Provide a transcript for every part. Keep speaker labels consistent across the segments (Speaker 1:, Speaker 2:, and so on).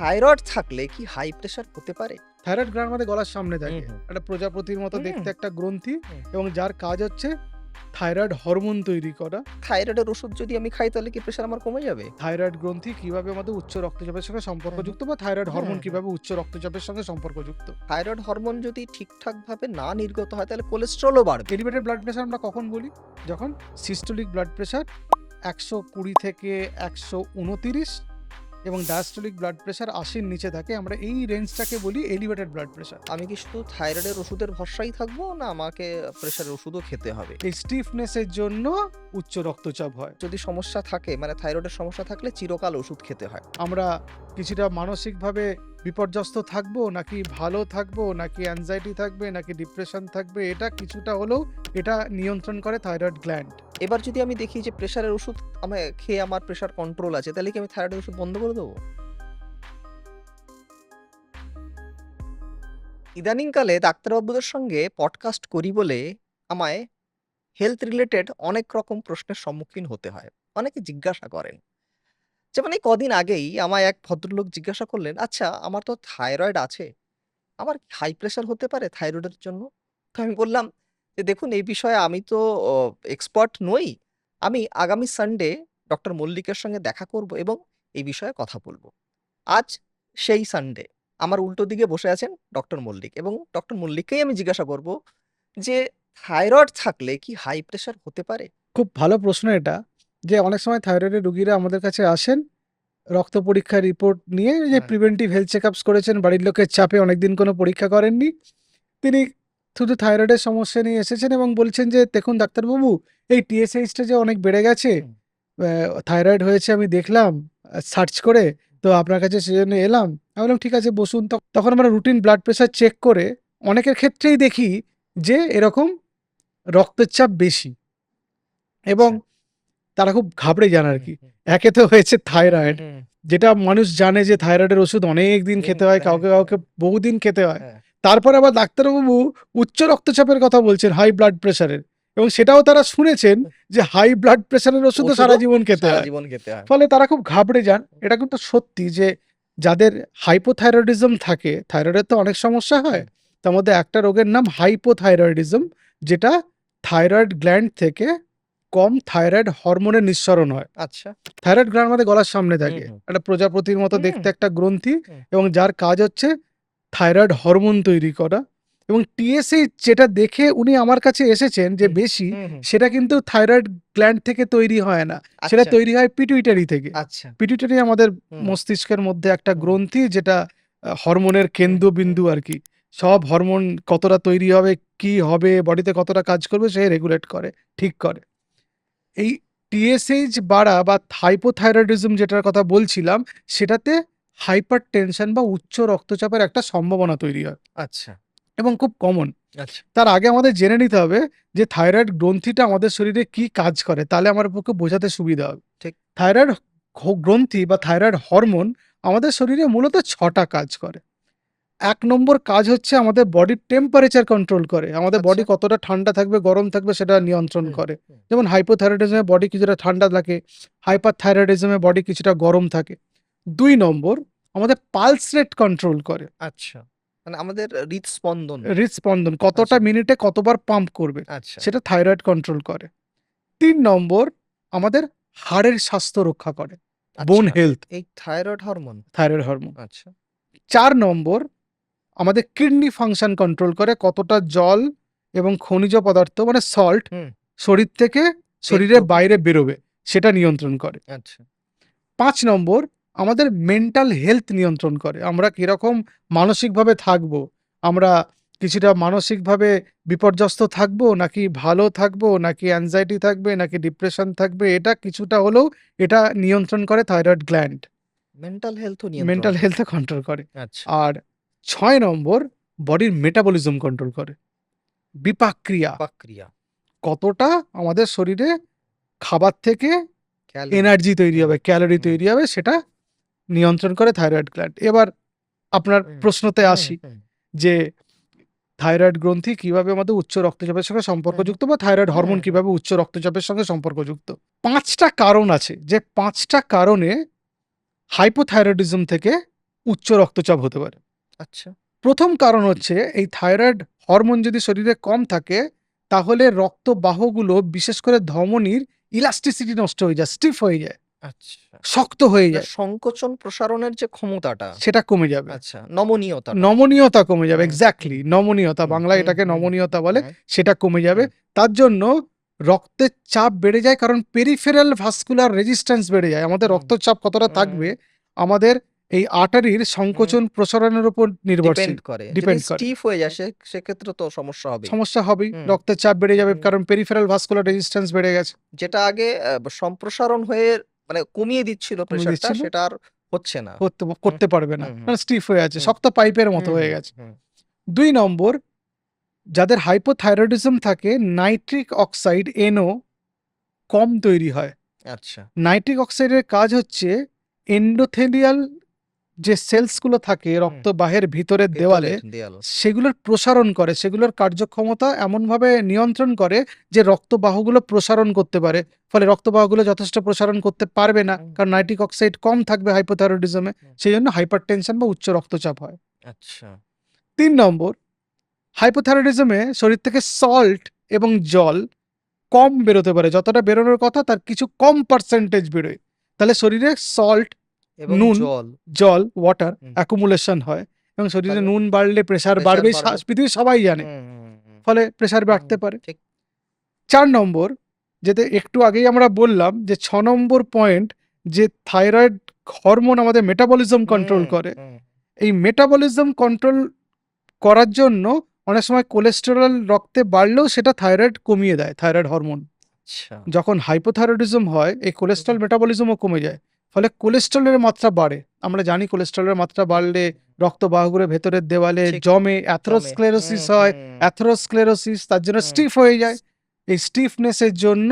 Speaker 1: Thyroid থাকলে কি high pressure হতে পারে?
Speaker 2: থাইরয়েড গ্ল্যান্ড আমাদের গলার সামনে থাকে।
Speaker 1: হুম।
Speaker 2: একটা প্রজাপতির মতো
Speaker 1: হুম।
Speaker 2: দেখতে একটা গ্রন্থি
Speaker 1: হুম।
Speaker 2: এবং যার কাজ হচ্ছে থাইরয়েড হরমোন তৈরি করা।
Speaker 1: থাইরয়েডের ওষুধ যদি আমি খাই তাহলে কি প্রেশার আমার কমে যাবে?
Speaker 2: থাইরয়েড গ্রন্থি কিভাবে আমাদের উচ্চ রক্তচাপের সঙ্গে সম্পর্কযুক্ত বা থাইরয়েড
Speaker 1: হুম,
Speaker 2: হরমোন
Speaker 1: হুম।
Speaker 2: কিভাবে উচ্চ রক্তচাপের সঙ্গে সম্পর্কযুক্ত।
Speaker 1: থাইরয়েড হরমোন যদি ঠিকঠাকভাবে না নির্গত হয় তাহলে কোলেস্টেরলও বাড়বে।
Speaker 2: এলিভেটেড ব্লাড প্রেশার আমরা কখন বলি? যখন সিস্টোলিক ব্লাড প্রেশার 120 থেকে 129 এবং ডায়াস্টোলিক ব্লাড প্রেশার 80-র নিচে থাকে। আমরা এই রেঞ্জটাকে বলি এলিভেটেড ব্লাড প্রেশার।
Speaker 1: আমি কি শুধু থাইরয়েডের ওষুধের ভরসায় থাকবো না আমাকে প্রেশারের ওষুধও খেতে হবে?
Speaker 2: এই স্টিফনেসের জন্য উচ্চ রক্তচাপ হয়।
Speaker 1: যদি সমস্যা থাকে মানে থাইরয়েডের সমস্যা থাকলে চিরকাল ওষুধ খেতে হয়।
Speaker 2: আমরা কিছুটা মানসিকভাবে বিপর্যস্ত থাকবো নাকি ভালো থাকবো নাকি অ্যাংজাইটি থাকবে নাকি ডিপ্রেশন থাকবে, এটা কিছুটা হলেও এটা নিয়ন্ত্রণ করে থাইরয়েড গ্ল্যান্ড।
Speaker 1: এবার যদি আমি দেখি যে প্রেশারের ওষুধ খেয়ে আমার প্রেশার কন্ট্রোল আছে তাহলে কি আমি থাইরয়েডের ওষুধ বন্ধ করে দেবো? ইদানিংকালে ডাক্তারবাবুদের সঙ্গে পডকাস্ট করি বলে আমায় হেলথ রিলেটেড অনেক রকম প্রশ্নের সম্মুখীন হতে হয়। অনেকে জিজ্ঞাসা করেন। যেমন এই কদিন আগেই আমায় এক ভদ্রলোক জিজ্ঞাসা করলেন, "আচ্ছা আমার তো থাইরয়েড আছে। আমার কি হাই প্রেশার হতে পারে থাইরয়েডের জন্য?" তো আমি বললাম যে, "দেখুন এই বিষয়ে আমি তো অ এক্সপার্ট নই। আমি আগামী সানডে ডক্টর মল্লিকের সঙ্গে দেখা করব এবং এই বিষয়ে কথা বলব।" আজ সেই সানডে। আমার উল্টো দিকে বসে আছেন ডক্টর মল্লিক এবং ডক্টর মল্লিককেই আমি জিজ্ঞাসা করব যে, "থাইরয়েড থাকলে কি হাই প্রেশার হতে পারে?"
Speaker 2: খুব ভালো প্রশ্ন এটা, যে অনেক সময় থাইরয়েডের রোগীরা আমাদের কাছে আসেন রক্ত পরীক্ষার রিপোর্ট নিয়ে, যে
Speaker 1: হ্যাঁ।
Speaker 2: প্রিভেন্টিভ হেলথ চেকআপস করেছেন, বাড়ির লোকের চাপে অনেকদিন কোনো পরীক্ষা করেননি। তিনি শুধু থাইরয়েডের সমস্যা নিয়ে এসেছেন এবং বলছেন যে, দেখুন ডাক্তারবাবু, এই টিএসএইচটা যে অনেক বেড়ে গেছে,
Speaker 1: হুম।
Speaker 2: থাইরয়েড হয়েছে আমি দেখলাম সার্চ করে, তো আপনার কাছে সেজন্য এলাম। আমি বললাম ঠিক আছে বসুন। তখন আমরা রুটিন ব্লাড প্রেশার চেক করে অনেকের ক্ষেত্রেই দেখি যে এরকম রক্তচাপ বেশি এবং
Speaker 1: আচ্ছা।
Speaker 2: তারা খুব ঘাবড়ে যান আর
Speaker 1: হুম,
Speaker 2: কি।
Speaker 1: হুম।
Speaker 2: একে তো হয়েছে থাইরয়েড,
Speaker 1: হুম,
Speaker 2: যেটা মানুষ জানে যে থাইরয়েডের ওষুধ অনেক দিন
Speaker 1: দিন
Speaker 2: খেতে হয়,
Speaker 1: হ্যাঁ,
Speaker 2: কাউকে কাউকে বহুদিন খেতে হয়।
Speaker 1: হ্যাঁ।
Speaker 2: তারপরে আবার ডাক্তারবাবু উচ্চ রক্তচাপের কথা বলছেন, হাই ব্লাড প্রেশারের, এবং সেটাও তারা শুনেছেন যে হাই ব্লাড প্রেশারের ওষুধও সারা জীবন খেতে
Speaker 1: সারা
Speaker 2: হয়।
Speaker 1: জীবন খেতে হয়।
Speaker 2: ফলে তারা খুব ঘাবড়ে যান। এটা কিন্তু সত্যি যে যাদের হাইপোথাইরয়েডিজম থাকে, থাইরয়েডের তো অনেক সমস্যা হয়। তার মধ্যে একটা রোগের নাম হাইপোথাইরয়েডিজম, যেটা থাইরয়েড গ্ল্যান্ড থেকে কম থাইরয়েড হরমোনের নিঃসরণ হয়।
Speaker 1: আচ্ছা।
Speaker 2: থাইরয়েড গ্ল্যান্ড আমাদের গলার সামনে থাকে।
Speaker 1: হুম।
Speaker 2: একটা প্রজাপতির মতো
Speaker 1: হুম।
Speaker 2: দেখতে একটা গ্রন্থি
Speaker 1: হুম।
Speaker 2: এবং যার কাজ হচ্ছে থাইরয়েড হরমোন তৈরি করা। এবং টিএসএইচ যেটা দেখে উনি আমার কাছে এসেছেন যে
Speaker 1: হুম।
Speaker 2: বেশি,
Speaker 1: হুম।
Speaker 2: সেটা কিন্তু থাইরয়েড গ্ল্যান্ড থেকে তৈরি হয় না। সেটা
Speaker 1: আচ্ছা,
Speaker 2: তৈরি হয় পিটুইটারি থেকে।
Speaker 1: আচ্ছা।
Speaker 2: পিটুইটারি আমাদের
Speaker 1: হুম।
Speaker 2: মস্তিষ্কের মধ্যে একটা
Speaker 1: হুম।
Speaker 2: গ্রন্থি, যেটা হরমোনের কেন্দ্রবিন্দু আর কি। সব হরমোন কতটা তৈরি হবে, কি হবে, বডিতে কতটা কাজ করবে সে রেগুলেট করে, ঠিক করে। এই টিএসএইচ বাড়া বা হাইপোথাইরয়েডিজম যেটার কথা বলছিলাম, সেটাতে হাইপারটেনশন বা উচ্চ রক্তচাপের একটা সম্ভাবনা তৈরি হয়
Speaker 1: আচ্ছা,
Speaker 2: এবং খুব কমন।
Speaker 1: আচ্ছা।
Speaker 2: তার আগে আমাদের জেনে নিতে হবে যে থাইরয়েড গ্রন্থিটা আমাদের শরীরে কি কাজ করে, তাহলে আমার পক্ষে বোঝাতে সুবিধা হবে।
Speaker 1: ঠিক।
Speaker 2: থাইরয়েড গ্রন্থি বা থাইরয়েড হরমোন আমাদের শরীরে মূলত ৬টা কাজ করে। ১ নম্বর কাজ হচ্ছে আমাদের বডির টেম্পারেচার কন্ট্রোল করে। আমাদের
Speaker 1: আচ্ছা।
Speaker 2: বডি কতটা ঠান্ডা থাকবে, গরম থাকবে সেটা নিয়ন্ত্রণ
Speaker 1: হুম,
Speaker 2: করে।
Speaker 1: হুম।
Speaker 2: যেমন হাইপোথাইরয়েডিজমে বডি কিছুটা ঠান্ডা থাকে, হাইপারথাইরয়েডিজমে বডি কিছুটা গরম থাকে। ২ নম্বর আমাদের পালস রেট কন্ট্রোল করে।
Speaker 1: আচ্ছা। মানে আমাদের হৃদস্পন্দন।
Speaker 2: হৃদস্পন্দন কতটা
Speaker 1: আচ্ছা,
Speaker 2: মিনিটে কতবার পাম্প করবে,
Speaker 1: আচ্ছা,
Speaker 2: সেটা থাইরয়েড কন্ট্রোল করে। ৩ নম্বর আমাদের হাড়ের স্বাস্থ্য রক্ষা করে, বোন
Speaker 1: আচ্ছা।
Speaker 2: হেলথ,
Speaker 1: এই থাইরয়েড হরমোন?
Speaker 2: Thyroid hormone.
Speaker 1: আচ্ছা।
Speaker 2: ৪ নম্বর আমাদের কিডনি ফাংশন কন্ট্রোল করে, কতটা জল এবং খনিজ পদার্থ মানে সল্ট
Speaker 1: হুম।
Speaker 2: শরীর থেকে
Speaker 1: বের
Speaker 2: শরীরের
Speaker 1: করবে।
Speaker 2: বাইরে বেরোবে, সেটা নিয়ন্ত্রণ করে।
Speaker 1: আচ্ছা।
Speaker 2: ৫ নম্বর আমাদের মেন্টাল হেলথ নিয়ন্ত্রণ করে। আমরা কিরকম মানসিকভাবে থাকবো, আমরা কিছুটা মানসিকভাবে বিপর্যস্ত থাকবো নাকি ভালো থাকবো, নাকি অ্যাংজাইটি থাকবে নাকি ডিপ্রেশন থাকবে, এটা কিছুটা হলেও এটা নিয়ন্ত্রণ করে থাইরয়েড গ্ল্যান্ড।
Speaker 1: মেন্টাল হেলথও নিয়ন্ত্রণ
Speaker 2: মেন্টাল
Speaker 1: করে।
Speaker 2: হেলথ কন্ট্রোল করে।
Speaker 1: আচ্ছা।
Speaker 2: আর ৬ নম্বর বডির মেটাবলিজম কন্ট্রোল করে। বিপাকক্রিয়া,
Speaker 1: প্রক্রিয়া।
Speaker 2: কতটা আমাদের শরীরে খাবার থেকে
Speaker 1: ক্যালোরি।
Speaker 2: এনার্জি তৈরি
Speaker 1: হুম,
Speaker 2: হবে, ক্যালোরি
Speaker 1: হুম,
Speaker 2: তৈরি হবে, সেটা নিয়ন্ত্রণ করে থাইরয়েড গ্ল্যান্ড। এবার আপনার
Speaker 1: হুম,
Speaker 2: প্রশ্নতে
Speaker 1: হুম,
Speaker 2: আসি
Speaker 1: হুম,
Speaker 2: যে থাইরয়েড গ্রন্থি কিভাবে আমাদের উচ্চ রক্তচাপের সঙ্গে
Speaker 1: হুম,
Speaker 2: সম্পর্কযুক্ত বা থাইরয়েড
Speaker 1: হুম,
Speaker 2: হরমোন
Speaker 1: হুম,
Speaker 2: কিভাবে উচ্চ রক্তচাপের সঙ্গে সম্পর্কযুক্ত। ৫টা কারণ আছে, যে ৫টা কারণে হাইপোথাইরয়েডিজম থেকে উচ্চ রক্তচাপ হতে পারে।
Speaker 1: আচ্ছা।
Speaker 2: প্রথম কারণ হচ্ছে এই থাইরয়েড হরমোন যদি শরীরে কম থাকে তাহলে রক্তবাহগুলো বিশেষ করে ধমনীর ইলাস্টিসিটি নষ্ট হয়ে যায়, স্টিফ হয়ে যায়,
Speaker 1: আচ্ছা।
Speaker 2: শক্ত হয়ে
Speaker 1: মানে
Speaker 2: যায়,
Speaker 1: সংকোচন প্রসারণের যে ক্ষমতাটা,
Speaker 2: সেটা কমে যাবে।
Speaker 1: আচ্ছা, নমনীয়তাটা।
Speaker 2: নমনীয়তা কমে যাবে,
Speaker 1: হুম,
Speaker 2: এক্স্যাক্টলি
Speaker 1: হুম,
Speaker 2: নমনীয়তা,
Speaker 1: হুম,
Speaker 2: বাংলায়
Speaker 1: হুম,
Speaker 2: এটাকে
Speaker 1: হুম,
Speaker 2: নমনীয়তা বলে,
Speaker 1: হুম,
Speaker 2: সেটা কমে যাবে।
Speaker 1: হুম,
Speaker 2: তার জন্য রক্তের চাপ বেড়ে যায়, কারণ পেরিফেরাল ভাস্কুলার রেজিস্ট্যান্স বেড়ে যায়। আমাদের
Speaker 1: হুম,
Speaker 2: রক্তচাপ কতটা থাকবে
Speaker 1: হুম,
Speaker 2: আমাদের এই আর্টারির
Speaker 1: হুম।
Speaker 2: সংকোচন প্রসারণের উপর
Speaker 1: ডিপেন্ড
Speaker 2: নির্ভরশীল,
Speaker 1: করে। যদি
Speaker 2: ডিপেন্ড করে।
Speaker 1: স্টিফ হয়ে যায় সেক্ষেত্রে তো সমস্যা হবেই।
Speaker 2: সমস্যা হবেই,
Speaker 1: হুম,
Speaker 2: রক্তের চাপ বেড়ে যাবে,
Speaker 1: হুম।
Speaker 2: কারণ পেরিফেরাল ভাস্কুলার রেজিস্ট্যান্স বেড়ে গেছে,
Speaker 1: যেটা আগে সম্প্রসারণ হয়ে মানে কমিয়ে দিচ্ছিল
Speaker 2: কমিয়ে
Speaker 1: প্রেশারটা,
Speaker 2: দিচ্ছিল,
Speaker 1: সেটা আর হচ্ছে না। হুম,
Speaker 2: করতে পারবে না,
Speaker 1: হুম, হুম,
Speaker 2: মানে স্টিফ হয়ে আছে,
Speaker 1: হুম,
Speaker 2: শক্ত পাইপের মতো
Speaker 1: হুম,
Speaker 2: হয়ে
Speaker 1: হুম,
Speaker 2: গেছে।
Speaker 1: হুম।
Speaker 2: ২ নম্বর, যাদের হাইপোথাইরয়েডিজম থাকে নাইট্রিক অক্সাইড NO কম তৈরি হয়।
Speaker 1: আচ্ছা।
Speaker 2: নাইট্রিক অক্সাইডের কাজ হচ্ছে এন্ডোথেলিয়াল যে সেলসগুলো থাকে
Speaker 1: হুম।
Speaker 2: রক্তবাহের ভিতরের দেওয়ালে,
Speaker 1: ভেতরের দেয়াল।
Speaker 2: সেগুলোর প্রসারণ করে, সেগুলোর কার্যক্ষমতা এমনভাবে নিয়ন্ত্রণ করে যে রক্তবাহগুলো প্রসারণ করতে পারে। ফলে রক্তবাহগুলো যথেষ্ট প্রসারণ করতে পারবে না,
Speaker 1: হুম,
Speaker 2: কারণ নাইট্রিক অক্সাইড কম থাকবে হাইপোথাইরয়েডিজমে।
Speaker 1: হুম।
Speaker 2: সেই জন্য হাইপারটেনশন বা উচ্চ রক্তচাপ হয়।
Speaker 1: আচ্ছা।
Speaker 2: ৩ নম্বর, হাইপোথাইরয়েডিজমে শরীর থেকে সল্ট এবং জল কম বেরোতে পারে। যতটা বেরোনোর কথা তার কিছু কম পার্সেন্টেজ বেরোয়। তাহলে শরীরে সল্ট,
Speaker 1: এবং
Speaker 2: নুন,
Speaker 1: জল।
Speaker 2: জল, ওয়াটার
Speaker 1: হুম।
Speaker 2: অ্যাকুমুলেশন হয় এবং শরীরে
Speaker 1: তাহলে
Speaker 2: নুন বাড়লে প্রেশার
Speaker 1: প্রেশার
Speaker 2: বাড়বেই,
Speaker 1: বাড়বে।
Speaker 2: পৃথিবীর সবাই জানে।
Speaker 1: হুম, হুম, হুম,
Speaker 2: ফলে প্রেশার
Speaker 1: হুম,
Speaker 2: বাড়তে পারে।
Speaker 1: ঠিক।
Speaker 2: ৪ নম্বর, যেটা একটু আগেই আমরা বললাম যে ৬ নম্বর পয়েন্ট, যে থাইরয়েড হরমোন আমাদের মেটাবলিজম কন্ট্রোল
Speaker 1: হুম,
Speaker 2: করে।
Speaker 1: হুম।
Speaker 2: এই মেটাবলিজম কন্ট্রোল করার জন্য অনেক সময় কোলেস্টেরল রক্তে বাড়লেও সেটা থাইরয়েড কমিয়ে দেয়, থাইরয়েড হরমোন।
Speaker 1: আচ্ছা।
Speaker 2: যখন হাইপোথাইরয়েডিজম হয় এই
Speaker 1: হুম,
Speaker 2: কোলেস্ট্রল মেটাবলিজমও কমে যায়। ফলে কোলেস্ট্রলের মাত্রা বাড়ে। আমরা জানি কোলেস্ট্রলের মাত্রা
Speaker 1: হুম,
Speaker 2: বাড়লে
Speaker 1: হুম।
Speaker 2: রক্তবাহগুলো ভেতরের দেওয়ালে
Speaker 1: ঠিক।
Speaker 2: জমে,
Speaker 1: জমে। হুম,
Speaker 2: অ্যাথেরোস্ক্লেরোসিস হয়।
Speaker 1: হুম,
Speaker 2: অ্যাথেরোস্ক্লেরোসিস তার জন্য
Speaker 1: হুম।
Speaker 2: স্টিফ হয়ে যায়। এই স্টিফনেসের জন্য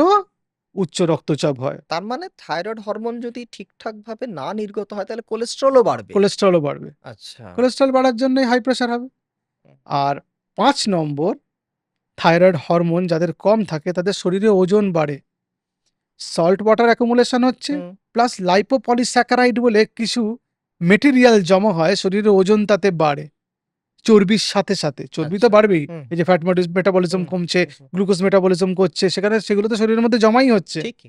Speaker 2: উচ্চ রক্তচাপ হয়।
Speaker 1: তার মানে থাইরয়েড হরমোন যদি ঠিকঠাকভাবে না নির্গত হয় তাহলে কোলেস্টেরলও বাড়বে।
Speaker 2: কোলেস্ট্রলও বাড়বে।
Speaker 1: আচ্ছা।
Speaker 2: কোলেস্ট্রল বাড়ার জন্যই হাই প্রেশার হবে।
Speaker 1: হুম,
Speaker 2: আর ৫ নম্বর, থাইরয়েড হরমোন যাদের কম থাকে তাদের শরীরে ওজন বাড়ে। সল্ট ওয়াটার অ্যাকুমুলেশন হচ্ছে,
Speaker 1: হুম।
Speaker 2: প্লাস লাইপোপলিস্যাকারাইড বলে কিছু মেটেরিয়াল জমা হয়, শরীরে ওজন তাতে বাড়ে। চর্বির সাথে, সাথে চর্বি তো
Speaker 1: আচ্ছা।
Speaker 2: বাড়বেই।
Speaker 1: হুম,
Speaker 2: এই যে ফ্যাট মেটাবলিজম
Speaker 1: হুম,
Speaker 2: কমছে,
Speaker 1: হুম, হুম।
Speaker 2: গ্লুকোজ মেটাবলিজম করছে, সেগুলো তো শরীরের মধ্যে জমাই হচ্ছে।
Speaker 1: ঠিকই।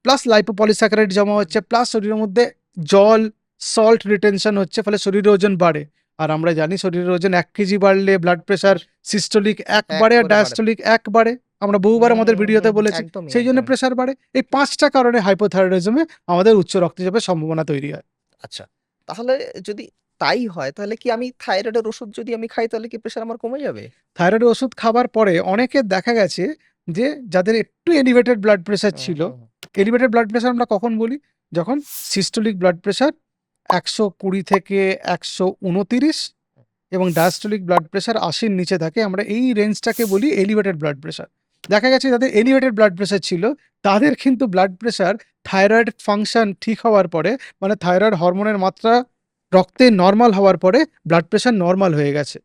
Speaker 2: প্লাস লাইপোপলিস্যাকারাইড জমা
Speaker 1: হুম,
Speaker 2: হচ্ছে, প্লাস শরীরের মধ্যে জল, সল্ট রিটেনশন হচ্ছে, ফলে শরীরে ওজন বাড়ে। আর আমরা জানি শরীরের ওজন ১ কেজি বাড়লে ব্লাড প্রেশার সিস্টোলিক ১
Speaker 1: এক
Speaker 2: বাড়ে আর
Speaker 1: করে বাড়ে।
Speaker 2: ডায়াস্টোলিক ১ বাড়ে। আমরা বহুবার
Speaker 1: হুম,
Speaker 2: আমাদের
Speaker 1: হুম,
Speaker 2: ভিডিওতে
Speaker 1: হুম, হুম।
Speaker 2: বলেছি।
Speaker 1: একদমই,
Speaker 2: সেই জন্য
Speaker 1: একদমই।
Speaker 2: প্রেশার বাড়ে। এই ৫ টা কারণে হাইপোথাইরয়েডিজমে আমাদের উচ্চ রক্তচাপের সম্ভাবনা তৈরি হয়।
Speaker 1: আচ্ছা। তাহলে যদি তাই হয় তাহলে কি আমি থাইরয়েডের ওষুধ যদি আমি খাই তাহলে কি প্রেশার আমার কমে যাবে?
Speaker 2: থাইরয়েড ওষুধ খাবার পরে অনেকের দেখা গেছে যে যাদের একটু এলিভেটেড ব্লাড প্রেশার
Speaker 1: হুম,
Speaker 2: ছিল,
Speaker 1: হুম,
Speaker 2: এলিভেটেড ব্লাড প্রেশার আমরা কখন বলি? যখন সিস্টোলিক ব্লাড প্রেশার ১২০ থেকে ১২৯ এবং ডায়াস্টোলিক ব্লাড প্রেশার ৮০-র নিচে থাকে, আমরা এই রেঞ্জটাকে বলি এলিভেটেড ব্লাড প্রেশার। দেখা গেছে যাদের এলিভেটেড ব্লাড প্রেশার ছিল তাদের কিন্তু ব্লাড প্রেশার থাইরয়েড ফাংশন ঠিক হওয়ার পরে, মানে থাইরয়েড হরমোনের মাত্রা রক্তে নরমাল হওয়ার পরে ব্লাড প্রেশার নরমাল হয়ে গেছে।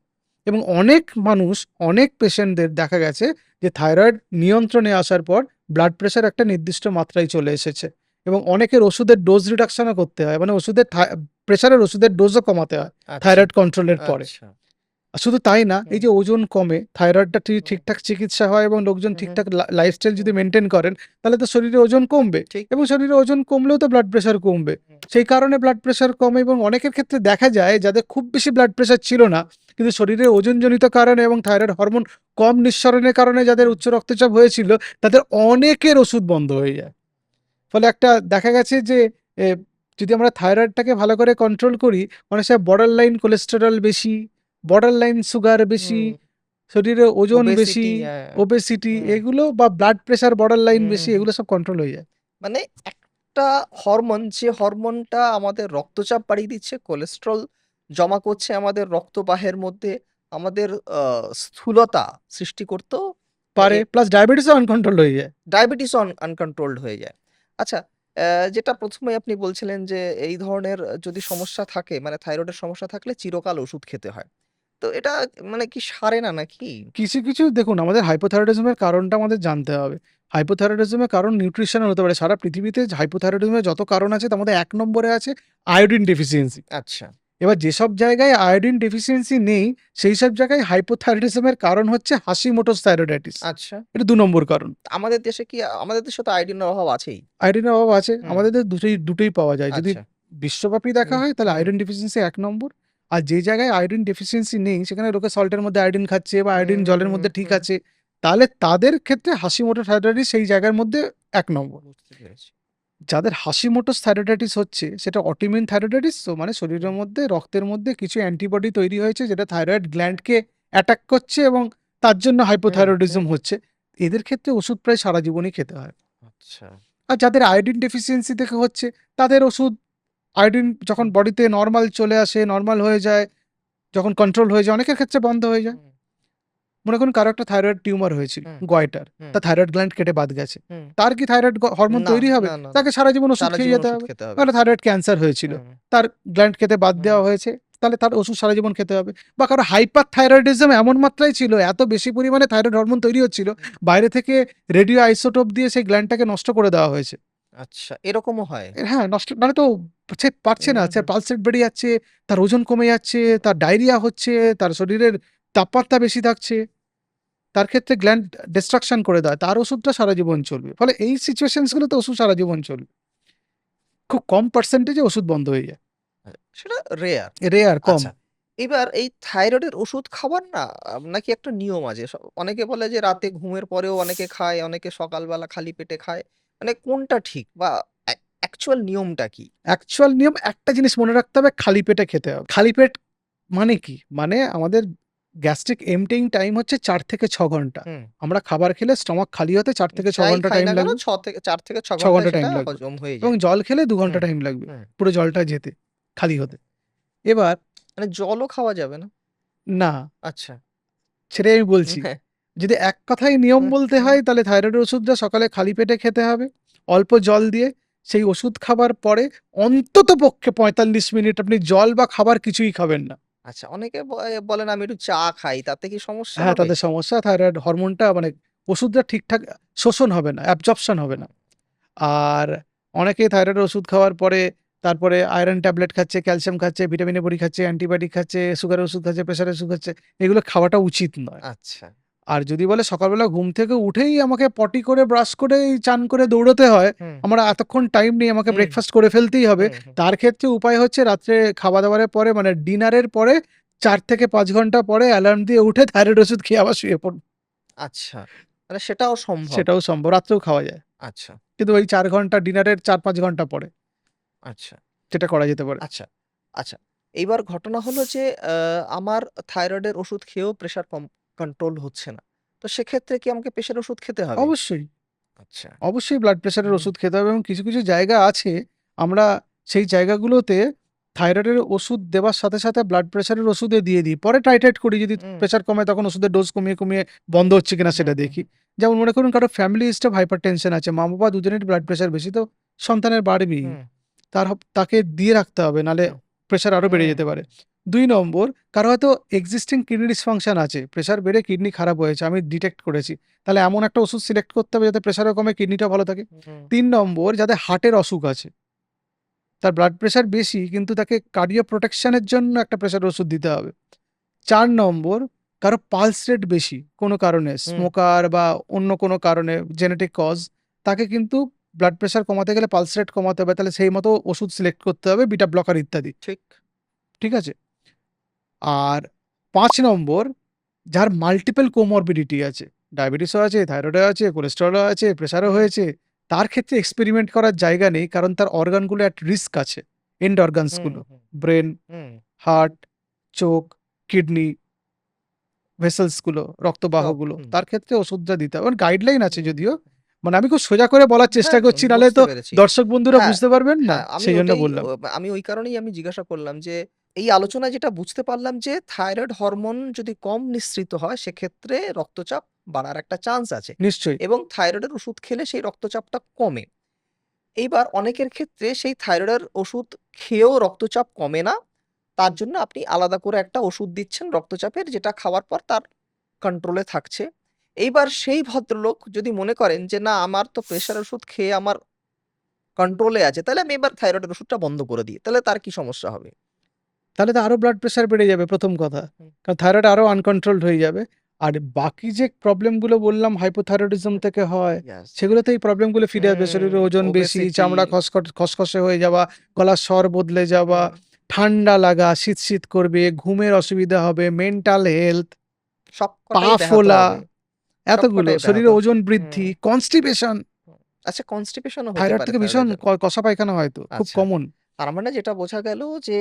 Speaker 2: এবং অনেক মানুষ, অনেক পেশেন্টদের দেখা গেছে যে থাইরয়েড নিয়ন্ত্রণে আসার পর ব্লাড প্রেশার একটা নির্দিষ্ট মাত্রায় চলে এসেছে এবং অনেকের ওষুধের ডোজ রিডাকশনও করতে হয়, মানে প্রেশারের ওষুধের ডোজও কমাতে হয়
Speaker 1: আচ্ছা,
Speaker 2: থাইরয়েড কন্ট্রোলের পরে।
Speaker 1: আচ্ছা।
Speaker 2: আর শুধু তাই না, এই
Speaker 1: হুম,
Speaker 2: যে ওজন কমে, থাইরয়েডটা
Speaker 1: হুম,
Speaker 2: ঠিকঠাক চিকিৎসা হয় এবং লোকজন
Speaker 1: হুম, হুম,
Speaker 2: ঠিকঠাক লাইফস্টাইল
Speaker 1: হুম।
Speaker 2: যদি মেইনটেইন করেন, তাহলে তো শরীরে ওজন কমবে
Speaker 1: ঠিক।
Speaker 2: এবং শরীরে ওজন কমলেও তো ব্লাড প্রেশার কমবে।
Speaker 1: হুম,
Speaker 2: সেই কারণে ব্লাড প্রেশার কমে এবং অনেকের ক্ষেত্রে দেখা যায় যাদের খুব বেশি ব্লাড প্রেশার ছিল না, কিন্তু শরীরে ওজনজনিত কারণে এবং থাইরয়েড হরমোন কম নিঃসরণের কারণে যাদের
Speaker 1: হুম।
Speaker 2: উচ্চ রক্তচাপ হয়েছিল, তাদের অনেকের ওষুধ বন্ধ হয়ে যায়। ফলে একটা দেখা গেছে যে এ যদি আমরা থাইরয়েডটাকে ভালো করে কন্ট্রোল করি, অনেক সময় বর্ডার লাইন কোলেস্টেরল বেশি, বর্ডার লাইন সুগার বেশি,
Speaker 1: হুম,
Speaker 2: শরীরে ওজন বেশি,
Speaker 1: ওবেসিটি, হ্যাঁ।
Speaker 2: ওবেসিটি
Speaker 1: হুম,
Speaker 2: এগুলো বা ব্লাড প্রেশার বর্ডার লাইন
Speaker 1: হুম, হুম,
Speaker 2: বেশি,
Speaker 1: হুম।
Speaker 2: এগুলো সব কন্ট্রোল হয়ে যায়।
Speaker 1: মানে একটা হরমোন, যে হরমোনটা আমাদের রক্তচাপ বাড়িয়ে দিচ্ছে, কোলেস্টেরল জমা করছে আমাদের রক্তবাহের মধ্যে, আমাদের আ স্থূলতা সৃষ্টি করতেও এ
Speaker 2: পারে,
Speaker 1: এ
Speaker 2: প্লাস ডায়াবেটিসও আনকন্ট্রোলড হয়ে যায়।
Speaker 1: ডায়াবেটিস আনকন্ট্রোলড হয়ে যায়। আচ্ছা, যেটা ১ম এই আপনি বলছিলেন যে এই ধরনের যদি সমস্যা থাকে, মানে থাইরয়েডের সমস্যা থাকলে চিরকাল ওষুধ খেতে হয়। তো এটা মানে কি সারে না নাকি?
Speaker 2: কিছু, কিছু দেখুন, আমাদের হাইপোথাইরয়েডিজমের কারণটা আমাদের জানতে হবে। হাইপোথাইরয়েডিজমের কারণ নিউট্রিশনাল হতে পারে। সারা পৃথিবীতে হাইপোথাইরয়েডিজমের যত কারণ আছে তার মধ্যে ১ নম্বরে আছে আয়োডিন ডেফিসিয়েন্সি।
Speaker 1: আচ্ছা।
Speaker 2: এবার যেসব জায়গায় আয়োডিন ডেফিসিয়েন্সি নেই, সেই সব জায়গায় হাইপোথাইরয়েডিজমের কারণ হচ্ছে হাশিমোটোস থাইরয়েডাইটিস।
Speaker 1: আচ্ছা।
Speaker 2: এটা ২ নম্বর কারণ।
Speaker 1: আমাদের দেশে তো আয়োডিনের অভাব আছেই।
Speaker 2: আয়োডিনের অভাব আছে।
Speaker 1: হুম।
Speaker 2: আমাদের দুটোই পাওয়া যায়। যদি
Speaker 1: আচ্ছা।
Speaker 2: বিশ্বব্যাপী দেখা
Speaker 1: হুম,
Speaker 2: হয় তাহলে
Speaker 1: হুম।
Speaker 2: আয়োডিন ডেফিসিয়েন্সি ১ নম্বর। আর যে জায়গায় আয়োডিন ডেফিসিয়েন্সি নেই সেখানে লোকে সল্টের মধ্যে আয়োডিন খাচ্ছে বা আয়োডিন জলের মধ্যে ঠিক
Speaker 1: হুম।
Speaker 2: আছে। তাহলে তাদের ক্ষেত্রে হাশিমোটো থাইরয়েডাইটিস সেই জায়গার মধ্যে ১ নম্বর।
Speaker 1: বুঝতে পেরেছি।
Speaker 2: যাদের হাশিমোটোস থাইরয়েডাইটিস হচ্ছে সেটা অটোইমিউন থাইরয়েডাইটিস, তো মানে শরীরের
Speaker 1: হুম।
Speaker 2: মধ্যে রক্তের মধ্যে কিছু অ্যান্টিবডি তৈরি হয়েছে যেটা থাইরয়েড গ্ল্যান্ডকে অ্যাটাক করছে এবং তার জন্য
Speaker 1: হুম,
Speaker 2: হাইপোথাইরয়েডিজম
Speaker 1: হুম।
Speaker 2: হচ্ছে। এদের ক্ষেত্রে ওষুধ প্রায় সারা জীবনই খেতে হয়।
Speaker 1: আচ্ছা।
Speaker 2: আর যাদের আয়োডিন ডেফিসিয়েন্সি থেকে হচ্ছে তাদের ওষুধ আয়োডিন যখন
Speaker 1: হুম,
Speaker 2: বডিতে নরমাল চলে আসে, নরমাল হয়ে যায়, যখন কন্ট্রোল হয়ে যায় অনেকের ক্ষেত্রে বন্ধ হয়ে যায়।
Speaker 1: হুম,
Speaker 2: মনে করুন কারো একটা থাইরয়েড টিউমার হয়েছিল,
Speaker 1: হুম,
Speaker 2: গয়টার।
Speaker 1: হুম,
Speaker 2: তার থাইরয়েড গ্ল্যান্ড কেটে বাদ গেছে।
Speaker 1: হুম।
Speaker 2: তার কি থাইরয়েড হরমোন
Speaker 1: না,
Speaker 2: তৈরি হবে?
Speaker 1: না, না, না।
Speaker 2: তাকে সারা জীবন ওষুধ
Speaker 1: সারা
Speaker 2: খেয়ে
Speaker 1: জীবন
Speaker 2: যেতে
Speaker 1: ওষুধ
Speaker 2: হবে।
Speaker 1: খেতে হবে।
Speaker 2: কারো থাইরয়েড ক্যান্সার হয়েছিল।
Speaker 1: হুম,
Speaker 2: তার গ্ল্যান্ড কেটে বাদ
Speaker 1: হুম,
Speaker 2: দেওয়া হয়েছে। তাহলে তার ওষুধ সারা জীবন খেতে হবে। বা কারো হাইপার থাইরয়েডিজম এমন মাত্রায় ছিল, এত বেশি পরিমাণে থাইরয়েড হরমোন তৈরি হচ্ছিল,
Speaker 1: হুম।
Speaker 2: বাইরে থেকে রেডিও আইসোটোপ দিয়ে সেই গ্ল্যান্ডটাকে নষ্ট করে দেওয়া হয়েছে।
Speaker 1: আচ্ছা, এরকমও হয়?
Speaker 2: হ্যাঁ, নষ্ট নাহলে তো সে পারছে
Speaker 1: হুম,
Speaker 2: না। সে
Speaker 1: হুম।
Speaker 2: পালস রেট বেড়ে যাচ্ছে, তার ওজন কমে যাচ্ছে, তার ডায়রিয়া হচ্ছে, তার শরীরের তাপমাত্রা বেশি থাকছে। তার ক্ষেত্রে গ্ল্যান্ড ডিস্ট্রাকশন করে দেয়। তার ওষুধটা সারা জীবন চলবে। ফলে এই সিচুয়েশনস গুলোতে ওষুধ সারা জীবন চলবে। খুব কম পার্সেন্টেজে ওষুধ বন্ধ হয়ে যায়।
Speaker 1: সেটা রেয়ার।
Speaker 2: রেয়ার, কম।
Speaker 1: আচ্ছা। এবার এই থাইরয়েডের ওষুধ খাবার না নাকি একটা নিয়ম আছে? অনেকে বলে যে রাতে ঘুমের পরেও অনেকে খায়, অনেকে সকালবেলা খালি পেটে খায়। মানে কোনটা ঠিক বা অ্যাকচুয়াল নিয়মটা কি?
Speaker 2: অ্যাকচুয়াল নিয়ম একটা জিনিস মনে রাখতে হবে, খালি পেটে খেতে হবে। খালি পেট মানে কি? মানে আমাদের গ্যাস্ট্রিক এম্পটিং টাইম হচ্ছে ৪ থেকে ৬ ঘন্টা।
Speaker 1: হুম।
Speaker 2: আমরা খাবার খেলে স্টমাক খালি হতে ৪ থেকে ৬
Speaker 1: যাই
Speaker 2: ঘন্টা
Speaker 1: খাই
Speaker 2: টাইম
Speaker 1: না কেন
Speaker 2: লাগবে।
Speaker 1: ৪ থেকে ৬
Speaker 2: ৬
Speaker 1: ঘন্টায়
Speaker 2: ঘন্টা
Speaker 1: সেটা
Speaker 2: টাইম লাগবে।
Speaker 1: হজম হয়ে
Speaker 2: এবং
Speaker 1: যায়।
Speaker 2: জল খেলে ২ ঘন্টা
Speaker 1: হুম,
Speaker 2: টাইম লাগবে।
Speaker 1: হুম।
Speaker 2: পুরো জলটা যেতে, খালি হতে। এবার
Speaker 1: মানে জলও খাওয়া যাবে না?
Speaker 2: না,
Speaker 1: আচ্ছা।
Speaker 2: সেটাই আমি
Speaker 1: হুম,
Speaker 2: বলছি।
Speaker 1: হ্যাঁ।
Speaker 2: যদি এক কথায় নিয়ম
Speaker 1: হুম,
Speaker 2: বলতে
Speaker 1: হুম।
Speaker 2: হয় তাহলে থাইরয়েডের ওষুধটা সকালে খালি পেটে খেতে হবে। অল্প জল দিয়ে। সেই ওষুধ খাবার পরে অন্ততপক্ষে ৪৫ মিনিট আপনি জল বা খাবার কিছুই খাবেন না।
Speaker 1: আচ্ছা, অনেকে বলেন আমি একটু চা খাই, তাতে কি সমস্যা
Speaker 2: হ্যাঁ,
Speaker 1: হবে?
Speaker 2: তাদের সমস্যা থাইরয়েড হরমোনটা মানে ওষুধটা ঠিকঠাক শোষণ হবে না, অ্যাবজর্পশন হবে না।
Speaker 1: হুম,
Speaker 2: আর অনেকেই থাইরয়েডের ওষুধ খাওয়ার পরে তারপরে আয়রন ট্যাবলেট খাচ্ছে, ক্যালসিয়াম খাচ্ছে, ভিটামিনের বড়ি খাচ্ছে, অ্যান্টিবায়োটিক খাচ্ছে, সুগারের ওষুধ খাচ্ছে, প্রেশারের ওষুধ খাচ্ছে। এগুলো খাওয়াটা উচিত নয়।
Speaker 1: আচ্ছা।
Speaker 2: আর যদি বলে সকালবেলা ঘুম থেকে উঠেই আমাকে পটি করে, ব্রাশ করে, চান করে দৌড়তে হয়,
Speaker 1: হুম,
Speaker 2: আমার এতক্ষণ টাইম নেই, আমাকে
Speaker 1: হুম,
Speaker 2: ব্রেকফাস্ট করে ফেলতেই হবে।
Speaker 1: হুম, হুম।
Speaker 2: তার ক্ষেত্রে উপায় হচ্ছে রাত্রে খাওয়া-দাওয়ার পরে মানে ডিনারের পরে ৪ থেকে ৫ ঘন্টা পরে অ্যালার্ম দিয়ে উঠে থাইরয়েড ওষুধ খেয়ে আবার শুয়ে পড়ুন।
Speaker 1: আচ্ছা। মানে সেটাও সম্ভব।
Speaker 2: সেটাও সম্ভব। রাত্রেও খাওয়া যায়।
Speaker 1: আচ্ছা,
Speaker 2: কিন্তু ওই ৪ ঘন্টা ডিনারের ৪-৫ ঘন্টা পরে
Speaker 1: আচ্ছা,
Speaker 2: সেটা করা যেতে পারে।
Speaker 1: আচ্ছা, আচ্ছা। এইবার ঘটনা হলো যে আমার থাইরয়েডের ওষুধ খেয়েও প্রেশার কন্ট্রোল হচ্ছে না। তো সেক্ষেত্রে কি আমাকে প্রেশার ওষুধ খেতে হবে?
Speaker 2: অবশ্যই,
Speaker 1: আচ্ছা।
Speaker 2: অবশ্যই ব্লাড প্রেশারের
Speaker 1: হুম,
Speaker 2: ওষুধ খেতে হবে এবং কিছু, কিছু জায়গা আছে আমরা সেই জায়গাগুলোতে থাইরয়েডের ওষুধ দেওয়ার সাথে, সাথে ব্লাড প্রেশারের ওষুধও দিয়ে দিই। পরে টাইট্রেট করি যদি
Speaker 1: হুম,
Speaker 2: প্রেশার কমে তখন ওষুধের ডোজ কমিয়ে, কমিয়ে বন্ধ হচ্ছে কিনা
Speaker 1: হুম,
Speaker 2: সেটা
Speaker 1: হুম,
Speaker 2: দেখি। যেমন মনে করুন কারো ফ্যামিলি হিস্ট্রি অফ হাইপারটেনশন আছে। মা-বাবা দুজনেরই ব্লাড প্রেশার বেশি তো সন্তানের বাড়বেই।
Speaker 1: হুম,
Speaker 2: তাকে দিয়ে রাখতে হবে নাহলে
Speaker 1: হুম,
Speaker 2: প্রেশার আরো বেড়ে
Speaker 1: হুম,
Speaker 2: যেতে পারে।
Speaker 1: হুম।
Speaker 2: ২ নম্বর কারো হয়তো এক্সিস্টিং কিডনি ডিসফাংশন আছে। প্রেশার বেড়ে কিডনি খারাপ হয়েছে। আমি ডিটেক্ট করেছি। তাহলে এমন একটা ওষুধ সিলেক্ট করতে হবে যাতে প্রেশারও কমে, কিডনিটাও ভালো থাকে।
Speaker 1: হুম,
Speaker 2: ৩ নম্বর যাদের হার্টের অসুখ আছে। তার ব্লাড প্রেশার বেশি কিন্তু তাকে কার্ডিও প্রোটেকশন এর জন্য একটা প্রেশারের ওষুধ দিতে হবে। ৪ নম্বর কারো পালস রেট বেশি কোনো কারণে,
Speaker 1: হুম,
Speaker 2: স্মোকার বা অন্য কোনো কারণে জেনেটিক কজ, তাকে কিন্তু ব্লাড প্রেশার কমাতে গেলে পালস রেট কমাতে হবে। তাহলে সেই মতো ওষুধ সিলেক্ট করতে হবে, বিটা ব্লকার ইত্যাদি।
Speaker 1: ঠিক।
Speaker 2: ঠিক আছে? আর ৫ নম্বর যার মাল্টিপল কোমরবিডিটি আছে। ডায়াবেটিসও আছে, থাইরয়েডও আছে, কোলেস্টেরলও আছে, প্রেশারও
Speaker 1: হুম,
Speaker 2: হয়েছে। তার ক্ষেত্রে এক্সপেরিমেন্ট করার জায়গা নেই। কারণ তার অর্গানগুলো এট রিস্ক আছে। এন্ড অর্গানস
Speaker 1: হুম,
Speaker 2: গুলো।
Speaker 1: হুম,
Speaker 2: ব্রেন,
Speaker 1: হুম।
Speaker 2: হার্ট, চোখ, কিডনি, ভেসেলস গুলো,
Speaker 1: সব।
Speaker 2: রক্তবাহগুলো।
Speaker 1: হুম,
Speaker 2: তার ক্ষেত্রে ওষুধটা দিতে হবে। গাইডলাইন আছে
Speaker 1: হুম।
Speaker 2: যদিও। মানে আমি খুব সোজা করে বলার চেষ্টা
Speaker 1: হ্যাঁ,
Speaker 2: করছি নাহলে
Speaker 1: বুঝতে
Speaker 2: তো
Speaker 1: পেরেছি।
Speaker 2: দর্শক বন্ধুরা
Speaker 1: হ্যাঁ,
Speaker 2: বুঝতে পারবেন না।
Speaker 1: হ্যাঁ,
Speaker 2: সেইজন্য বললাম।
Speaker 1: আমি ওই কারণেই আমি জিজ্ঞাসা করলাম যে, এই আলোচনায় যেটা বুঝতে পারলাম যে, থাইরয়েড হরমোন যদি কম নিঃসৃত হয়, সেক্ষেত্রে রক্তচাপ বাড়ার একটা চান্স আছে
Speaker 2: নিশ্চয়ই।
Speaker 1: এবং থাইরয়েডের ওষুধ খেলে সেই রক্তচাপটা কমে। এইবার অনেকের ক্ষেত্রে সেই থাইরয়েডের ওষুধ খেয়েও রক্তচাপ কমে না। তার জন্য আপনি আলাদা করে একটা ওষুধ দিচ্ছেন রক্তচাপের, যেটা খাওয়ার পর তার কন্ট্রোলে থাকছে। এইবার সেই ভদ্রলোক যদি মনে করেন যে, "না, আমার তো প্রেশার ওষুধ খেয়ে আমার কন্ট্রোলে আছে। তাহলে আমি এবার থাইরয়েডের ওষুধটা বন্ধ করে দিই। তাহলে তার কি সমস্যা হবে?"
Speaker 2: তাহলে তো আরো ব্লাড প্রেশার বেড়ে যাবে প্রথম কথা।
Speaker 1: হুম।
Speaker 2: কারণ থাইরয়েড আরো আনকন্ট্রোলড হয়ে যাবে। আর বাকি যে প্রবলেমগুলো বললাম হাইপোথাইরয়েডিজম থেকে হয়,
Speaker 1: Yes.
Speaker 2: সেগুলোতে এই প্রবলেমগুলো ফিরে আসবে। শরীরে ওজন বেশি,
Speaker 1: Obesity.
Speaker 2: চামড়া খসখসে হয়ে যাওয়া, গলার স্বর বদলে যাওয়া,
Speaker 1: হুম।
Speaker 2: ঠান্ডা লাগা, শীত করবে, ঘুমের অসুবিধা হবে, মেন্টাল হেলথ, পা
Speaker 1: সবকটাই ব্যাহত
Speaker 2: ফোলা,
Speaker 1: হবে।
Speaker 2: এতগুলো,
Speaker 1: সবকটাই ব্যাহত
Speaker 2: শরীরে
Speaker 1: হবে।
Speaker 2: ওজন
Speaker 1: হুম।
Speaker 2: বৃদ্ধি, কনস্টিপেশন।
Speaker 1: হুম। আচ্ছা, কনস্টিপেশনও হতে
Speaker 2: থাইরয়েড
Speaker 1: পারে
Speaker 2: থেকে ভীষণ
Speaker 1: থাইরয়েডের।
Speaker 2: কষা পায়খানা হয় তো, খুব
Speaker 1: আচ্ছা।
Speaker 2: কমন।
Speaker 1: তার মানে যেটা বোঝা গেল যে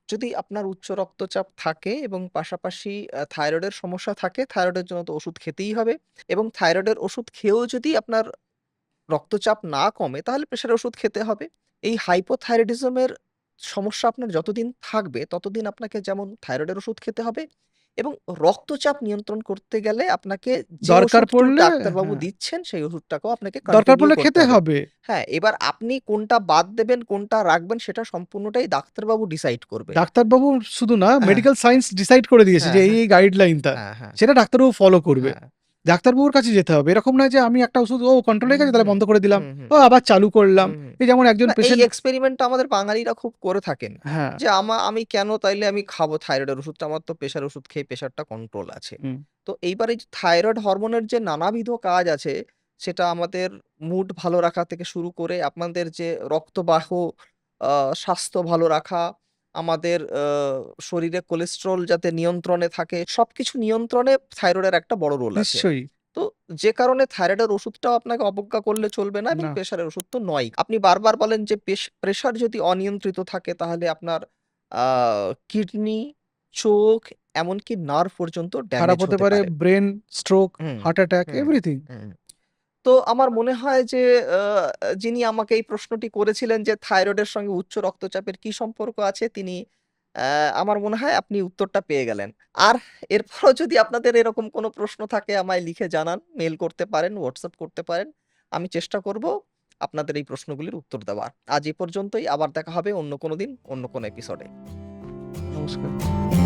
Speaker 1: যদি আপনার উচ্চ রক্তচাপ থাকে এবং পাশাপাশি থাইরয়েডের সমস্যা থাকে, থাইরয়েডের জন্য তো ওষুধ খেতেই হবে এবং থাইরয়েডের ওষুধ খেয়েও যদি আপনার রক্তচাপ না কমে তাহলে প্রেশারের ওষুধ খেতে হবে। এই হাইপোথাইরয়েডিজমের সমস্যা আপনার যতদিন থাকবে ততদিন আপনাকে যেমন থাইরয়েডের ওষুধ খেতে হবে এবং রক্তচাপ নিয়ন্ত্রণ করতে গেলে আপনাকে যে
Speaker 2: দরকার
Speaker 1: ওষুধগুলো
Speaker 2: পড়লে
Speaker 1: ডাক্তারবাবু
Speaker 2: হ্যাঁ,
Speaker 1: দিচ্ছেন সেই ওষুধটাকেও আপনাকে
Speaker 2: দরকার
Speaker 1: কন্টিনিউ
Speaker 2: পড়লে
Speaker 1: করতে
Speaker 2: খেতে
Speaker 1: হবে।
Speaker 2: হবে।
Speaker 1: হ্যাঁ, এবার আপনি কোনটা বাদ দেবেন, কোনটা রাখবেন সেটা সম্পূর্ণটাই ডাক্তারবাবু ডিসাইড করবে।
Speaker 2: ডাক্তারবাবু শুধু না,
Speaker 1: হ্যাঁ,
Speaker 2: মেডিকেল সায়েন্স ডিসাইড করে দিয়েছে
Speaker 1: হ্যাঁ,
Speaker 2: যে
Speaker 1: হ্যাঁ,
Speaker 2: এই গাইডলাইনটা।
Speaker 1: হ্যাঁ, হ্যাঁ,
Speaker 2: সেটা ডাক্তারবাবু ফলো করবে।
Speaker 1: হ্যাঁ।
Speaker 2: ডাক্তারবাবুর কাছে যেতে হবে। এরকম নয় যে আমি একটা ওষুধ কন্ট্রোল হয়ে
Speaker 1: হুম,
Speaker 2: গেছে তাহলে
Speaker 1: হুম,
Speaker 2: বন্ধ করে দিলাম।
Speaker 1: হুম, হুম,
Speaker 2: আবার চালু করলাম।
Speaker 1: হুম, হুম।
Speaker 2: এই যেমন একজন
Speaker 1: না, এই
Speaker 2: পেশেন্ট
Speaker 1: এক্সপেরিমেন্টটা আমাদের বাঙালিরা খুব করে থাকেন।
Speaker 2: হ্যাঁ,
Speaker 1: যে আমি কেন তাইলে আমি খাবো থাইরয়েডের ওষুধটা? আমার তো প্রেশার ওষুধ খেয়ে প্রেশারটা কন্ট্রোল আছে।
Speaker 2: হুম,
Speaker 1: তো এইবার এই যে থাইরয়েড হরমোনের যে নানাবিধ কাজ আছে, সেটা আমাদের মুড ভালো রাখা থেকে শুরু করে আপনাদের যে রক্তবাহ আ স্বাস্থ্য ভালো রাখা, আমাদের শরীরে কোলেস্টেরল যাতে নিয়ন্ত্রণে থাকে, সবকিছু নিয়ন্ত্রণে থাইরয়েডের একটা বড় রোল আছে।
Speaker 2: নিশ্চয়ই।
Speaker 1: তো যে কারণে থাইরয়েডের ওষুধটাও আপনাকে অবজ্ঞা করলে চলবে না এবং
Speaker 2: না,
Speaker 1: প্রেশারের ওষুধ তো নয়ই। আপনি বারবার বলেন যে প্রেশার যদি অনিয়ন্ত্রিত থাকে তাহলে আপনার আ কিডনি, চোখ এমনকি নার্ভ পর্যন্ত
Speaker 2: খারাপ
Speaker 1: ড্যামেজ
Speaker 2: হতে
Speaker 1: হতে
Speaker 2: পারে
Speaker 1: পারে।
Speaker 2: ব্রেন, স্ট্রোক,
Speaker 1: হুম,
Speaker 2: হার্ট অ্যাটাক,
Speaker 1: হুম,
Speaker 2: এভরিথিং।
Speaker 1: হুম। তো আমার মনে হয় যে আ যিনি আমাকে এই প্রশ্নটি করেছিলেন যে থাইরয়েডের সঙ্গে উচ্চ রক্তচাপের কি সম্পর্ক আছে? তিনি আমার মনে হয় আপনি উত্তরটা পেয়ে গেলেন। আর এরপরও যদি আপনাদের এরকম কোনো প্রশ্ন থাকে আমায় লিখে জানান, মেইল করতে পারেন, WhatsApp করতে পারেন। আমি চেষ্টা করব আপনাদের এই প্রশ্নগুলির উত্তর দেওয়ার। আজ এই পর্যন্তই। আবার দেখা হবে অন্য কোনো দিন, অন্য কোনো এপিসোডে।
Speaker 2: নমস্কার।